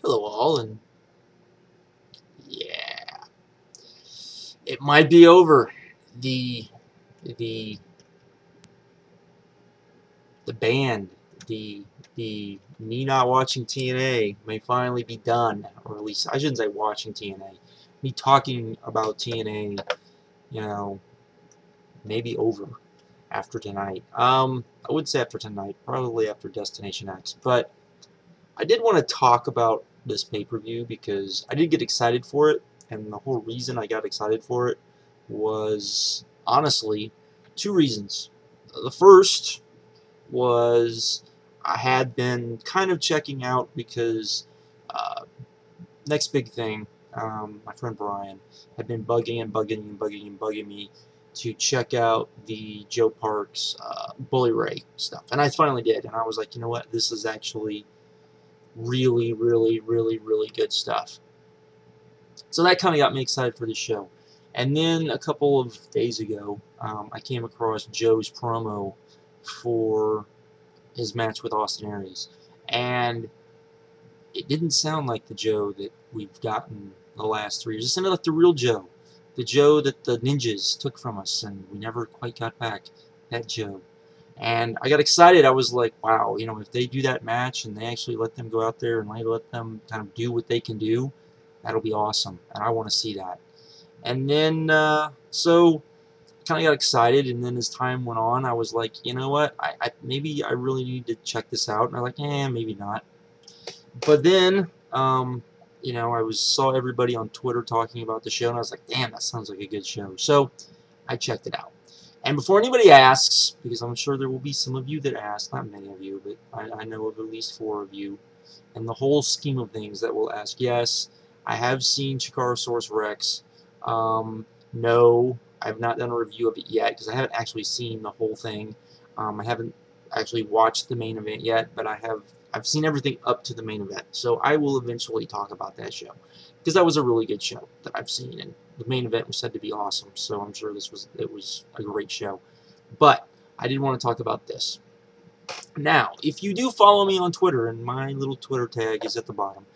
Hello all, and yeah, it might be over. The the the band, the the me not watching TNA may finally be done, or at least I shouldn't say watching TNA. Me talking about TNA, you know, maybe over after tonight. I would say after tonight, probably after Destination X, but I did want to talk about this pay-per-view because I did get excited for it, and the whole reason I got excited for it was, honestly, two reasons. The first was I had been kind of checking out because next big thing, my friend Brian had been bugging me to check out the Joe Parks Bully Ray stuff, and I finally did, and I was like, you know what, this is actually really good stuff. So that kind of got me excited for the show. And then a couple of days ago, I came across Joe's promo for his match with Austin Aries. And it didn't sound like the Joe that we've gotten the last 3 years. It sounded like the real Joe. The Joe that the ninjas took from us and we never quite got back. That Joe. And I got excited. I was like, wow, you know, if they do that match and they actually let them go out there and let them kind of do what they can do, that'll be awesome. And I want to see that. And then, so, kind of got excited. And then as time went on, I was like, you know what, maybe I really need to check this out. And I'm like, maybe not. But then, you know, I saw everybody on Twitter talking about the show, and I was like, damn, that sounds like a good show. So I checked it out. And before anybody asks, because I'm sure there will be some of you that ask, not many of you, but I know of at least 4 of you, in the whole scheme of things that will ask, yes, I have seen Chikarosaurus Rex. No, I've not done a review of it yet, because I haven't actually seen the whole thing. I haven't actually watched the main event yet, but I've seen everything up to the main event. So I will eventually talk about that show, because that was a really good show that I've seen, and the main event was said to be awesome, so I'm sure it was a great show. But I did want to talk about this. Now, if you do follow me on Twitter, and my little Twitter tag is at the bottom,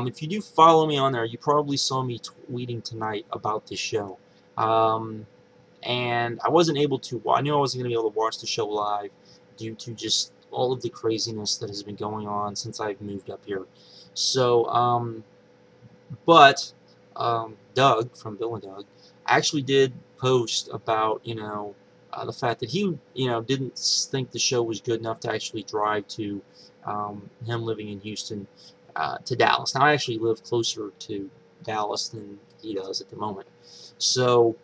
if you do follow me on there, you probably saw me tweeting tonight about this show. And I wasn't able to, I knew I wasn't going to be able to watch the show live due to just all of the craziness that has been going on since I've moved up here. So, but Doug from Bill and Doug actually did post about, you know, the fact that he, you know, didn't think the show was good enough to actually drive to him living in Houston to Dallas. Now, I actually live closer to Dallas than he does at the moment. So,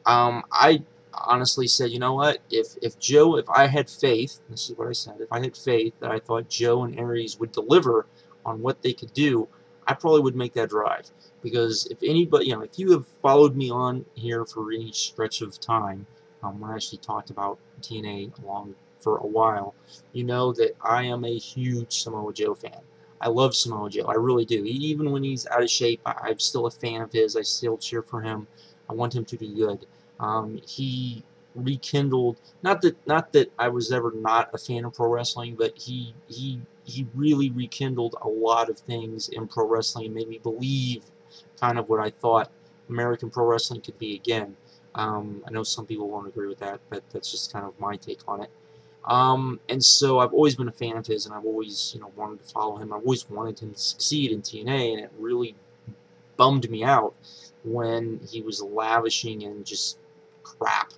I honestly said, you know what, if I had faith, this is what I said, if I had faith that I thought Joe and Aries would deliver on what they could do, I probably would make that drive. Because if anybody, you know, if you have followed me on here for any stretch of time, when I actually talked about TNA along for a while, you know that I am a huge Samoa Joe fan. I love Samoa Joe, I really do. Even when he's out of shape, I'm still a fan of his. I still cheer for him. I want him to do good. He rekindled, not that I was ever not a fan of pro wrestling, but he really rekindled a lot of things in pro wrestling and made me believe kind of what I thought American pro wrestling could be again. I know some people won't agree with that, but that's just kind of my take on it. And so I've always been a fan of his, and I've always, you know, wanted to follow him. I've always wanted him to succeed in TNA, and it really bummed me out when he was lavishing in just crap,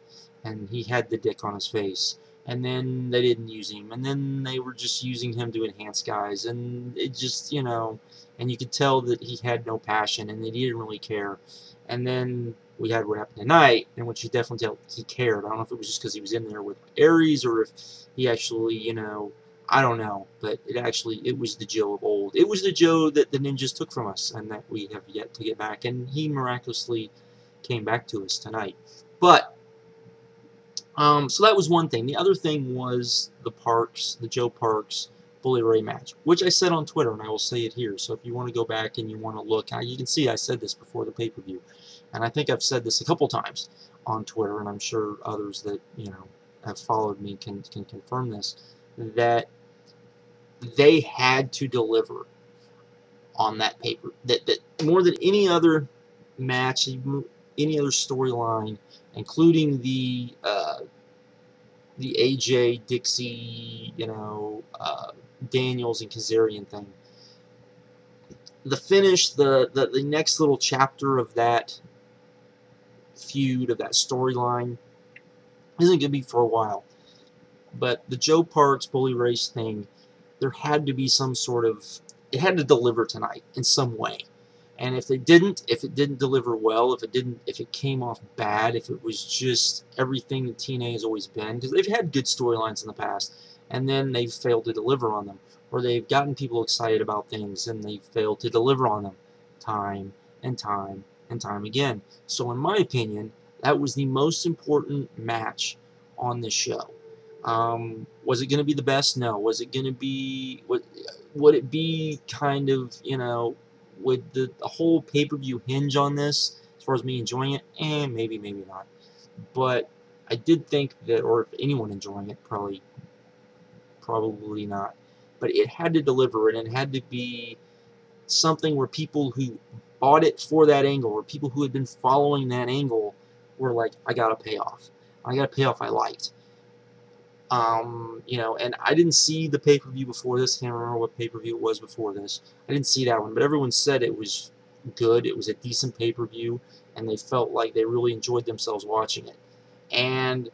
and he had the dick on his face, and then they didn't use him, and then they were just using him to enhance guys, and it just, you know, and you could tell that he had no passion, and that he didn't really care. And then we had what happened tonight, in which you definitely tell he cared. I don't know if it was just because he was in there with Aries, or if he actually, you know, I don't know, but it was the Joe of old. It was the Joe that the ninjas took from us, and that we have yet to get back, and he miraculously came back to us tonight. But, so that was one thing. The other thing was the Joe Parks Bully Ray match, which I said on Twitter, and I will say it here. So if you want to go back and you want to look, you can see I said this before the pay-per-view, and I think I've said this a couple times on Twitter, and I'm sure others that, you know, have followed me can confirm this, that they had to deliver on that paper. That more than any other match, any other storyline, including the AJ Dixie, Daniels and Kazarian thing. The finish, the next little chapter of that feud, of that storyline, isn't going to be for a while. But the Joe Parks Bully Race thing, there had to be some sort of, it had to deliver tonight in some way. And if it didn't deliver well, if it came off bad, if it was just everything that TNA has always been, because they've had good storylines in the past, and then they've failed to deliver on them, or they've gotten people excited about things and they've failed to deliver on them time and time and time again. So in my opinion, that was the most important match on this show. Was it going to be the best? No. Was it going to be, would it be kind of, would the whole pay-per-view hinge on this as far as me enjoying it? Maybe, maybe not. But I did think that, or if anyone enjoying it, probably not. But it had to deliver, and it had to be something where people who bought it for that angle, or people who had been following that angle, were like, I got a payoff. I got a payoff I liked. And I didn't see the pay-per-view before this. Can't remember what pay-per-view it was before this. I didn't see that one, but everyone said it was good. It was a decent pay-per-view, and they felt like they really enjoyed themselves watching it. And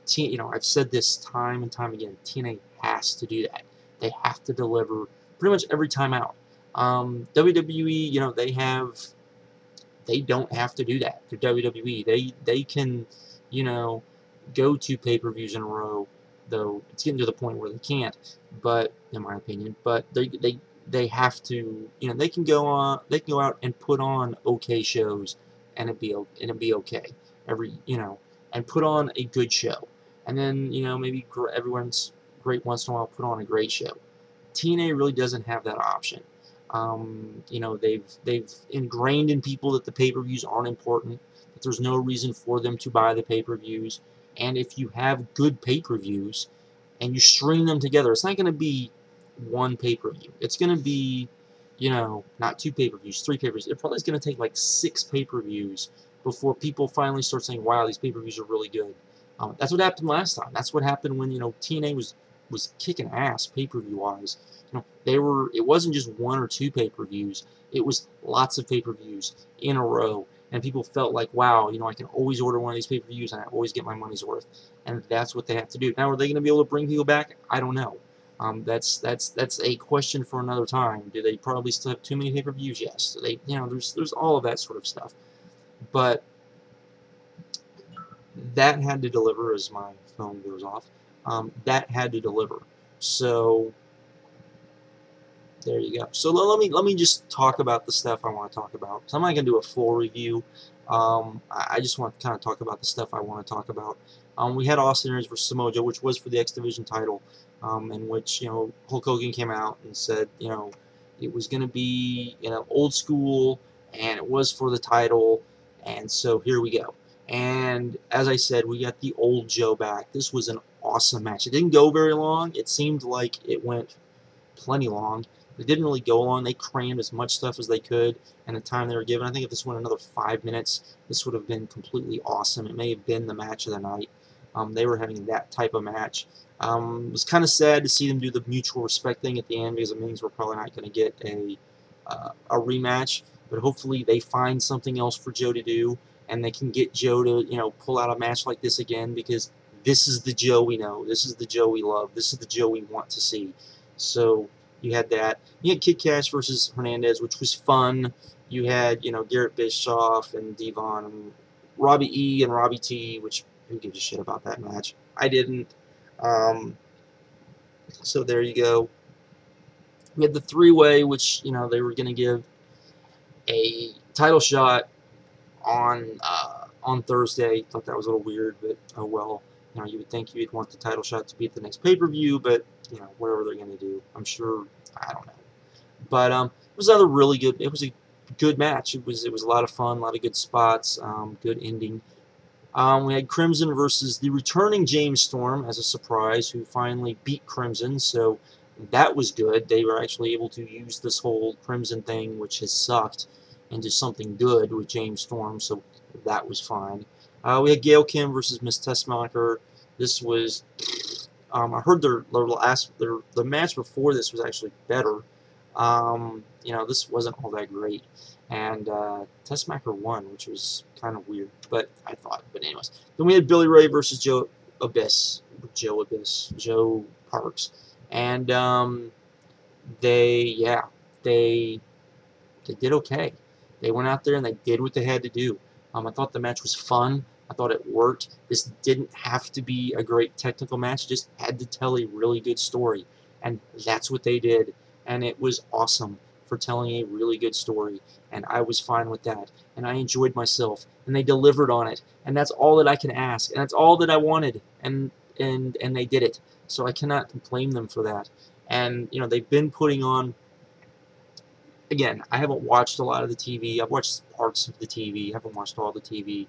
I've said this time and time again. TNA has to do that. They have to deliver pretty much every time out. WWE, they don't have to do that. They're WWE. They can, go to pay-per-views in a row, though it's getting to the point where they can't, but in my opinion, but they have to, they can go out and put on okay shows, and it'd be okay and put on a good show, and then maybe everyone's great once in a while put on a great show. TNA really doesn't have that option. They've ingrained in people that the pay-per-views aren't important, that there's no reason for them to buy the pay-per-views. And if you have good pay-per-views and you string them together, it's not going to be one pay-per-view. It's going to be, not 2 pay-per-views, 3 pay-per-views. It probably is going to take like 6 pay-per-views before people finally start saying, wow, these pay-per-views are really good. That's what happened last time. That's what happened when, TNA was kicking ass pay-per-view wise. It wasn't just 1 or 2 pay-per-views. It was lots of pay-per-views in a row. And people felt like, wow, I can always order one of these pay-per-views and I always get my money's worth. And that's what they have to do. Now, are they going to be able to bring people back? I don't know. That's a question for another time. Do they probably still have too many pay-per-views? Yes. There's all of that sort of stuff. But that had to deliver, as my phone goes off. That had to deliver. So there you go. So let me just talk about the stuff I want to talk about. So I'm not going to do a full review. I just want to kind of talk about the stuff I want to talk about. We had Austin Aries versus Samoa Joe, which was for the X Division title, in which Hulk Hogan came out and said it was going to be old school and it was for the title, and so here we go. And as I said, we got the old Joe back. This was an awesome match. It didn't go very long. It seemed like it went plenty long. It didn't really go long. They crammed as much stuff as they could in the time they were given. I think if this went another 5 minutes, this would have been completely awesome. It may have been the match of the night. They were having that type of match. It was kind of sad to see them do the mutual respect thing at the end, because it means we're probably not going to get a rematch. But hopefully they find something else for Joe to do, and they can get Joe to pull out a match like this again, because this is the Joe we know. This is the Joe we love. This is the Joe we want to see. So you had that. You had Kid Cash versus Hernandez, which was fun. You had, Garrett Bischoff and Devon and Robbie E and Robbie T, which who gives a shit about that match? I didn't. So there you go. We had the 3-way, which, they were going to give a title shot on Thursday. Thought that was a little weird, but oh well. You would think you'd want the title shot to be at the next pay-per-view, but whatever they're going to do, I'm sure. I don't know. But it was another really good. It was a good match. It was a lot of fun, a lot of good spots, good ending. We had Crimson versus the returning James Storm as a surprise, who finally beat Crimson. So that was good. They were actually able to use this whole Crimson thing, which has sucked, into something good with James Storm, so that was fine. We had Gail Kim versus Miss Tessmacher. This was, I heard the match before this was actually better. This wasn't all that great. And Tessmacher won, which was kind of weird, but I thought. But anyways, then we had Billy Ray versus Joe Parks, and they did okay. They went out there and they did what they had to do. I thought the match was fun. I thought it worked. This didn't have to be a great technical match. It just had to tell a really good story, and that's what they did. And it was awesome for telling a really good story, and I was fine with that. And I enjoyed myself, and they delivered on it. And that's all that I can ask, and that's all that I wanted. And they did it. So I cannot blame them for that. And they've been putting on. Again, I haven't watched a lot of the TV. I've watched parts of the TV. I haven't watched all the TV.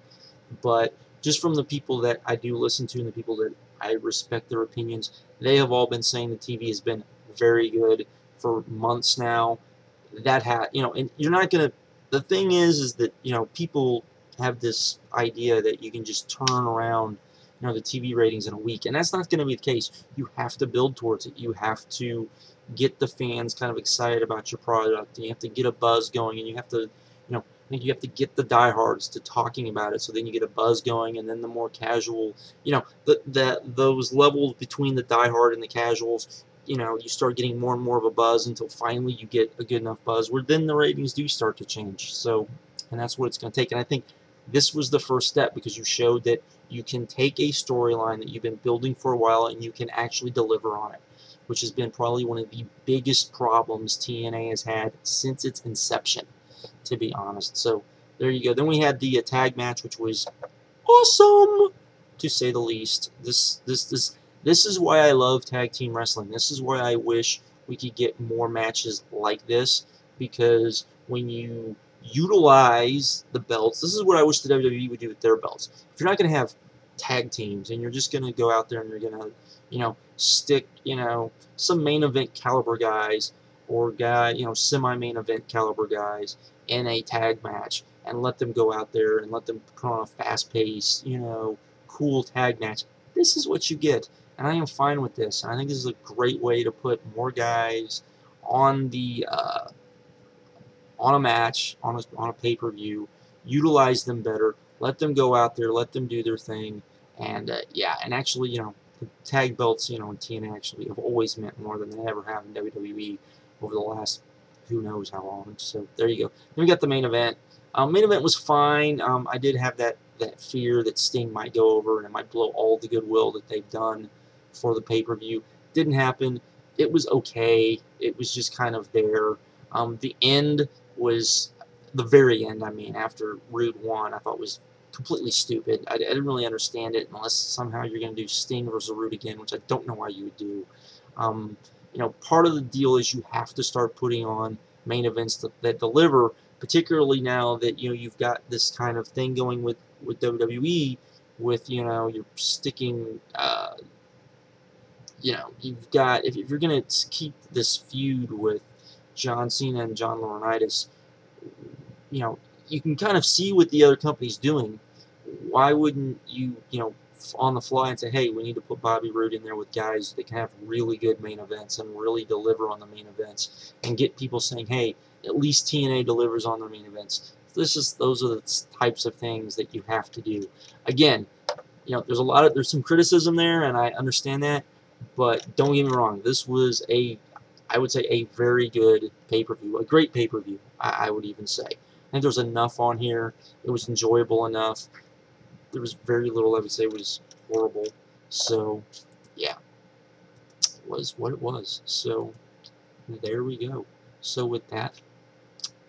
But just from the people that I do listen to and the people that I respect their opinions, they have all been saying the TV has been very good for months now. And you're not going to, the thing is that, people have this idea that you can just turn around, the TV ratings in a week. And that's not going to be the case. You have to build towards it. You have to get the fans kind of excited about your product, and you have to get a buzz going, and you have to, I think you have to get the diehards to talking about it, so then you get a buzz going, and then the more casual, those levels between the diehard and the casuals, you start getting more and more of a buzz until finally you get a good enough buzz where then the ratings do start to change. So, and that's what it's going to take. And I think this was the first step, because you showed that you can take a storyline that you've been building for a while and you can actually deliver on it, which has been probably one of the biggest problems TNA has had since its inception, to be honest. So there you go. Then we had the tag match, which was awesome, to say the least. This is why I love tag team wrestling. This is why I wish we could get more matches like this, because when you utilize the belts, this is what I wish the WWE would do with their belts. If you're not going to have tag teams and you're just going to go out there and you're going to, stick, some main event caliber guys or semi-main event caliber guys in a tag match and let them go out there and let them put on a fast-paced, cool tag match. This is what you get, and I am fine with this. And I think this is a great way to put more guys on the on a match, on a pay-per-view, utilize them better, let them go out there, let them do their thing, and and actually, the tag belts, in TNA actually have always meant more than they ever have in WWE over the last who knows how long. So there you go. Then we got the main event. Main event was fine. I did have that fear that Sting might go over and it might blow all the goodwill that they've done for the pay-per-view. Didn't happen. It was okay. It was just kind of there. The end was, the very end, after Rude won, I thought was completely stupid. I didn't really understand it, unless somehow you're going to do Sting versus Rude again, which I don't know why you would do. Part of the deal is you have to start putting on main events that deliver, particularly now that you've got this kind of thing going with WWE, with you're sticking you've got, if you're going to keep this feud with John Cena and John Laurinaitis, you can kind of see what the other company's doing. Why wouldn't you, on the fly and say, hey, we need to put Bobby Roode in there with guys that can have really good main events and really deliver on the main events, and get people saying, hey, at least TNA delivers on their main events. Those are the types of things that you have to do. Again, there's some criticism there, and I understand that, but don't get me wrong, this was I would say a very good pay-per-view, a great pay-per-view, I would even say. I think there's enough on here. It was enjoyable enough. There was very little I would say was horrible. So, yeah, it was what it was. So, there we go. So with that,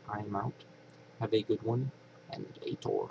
I'm out. Have a good one, and a tour.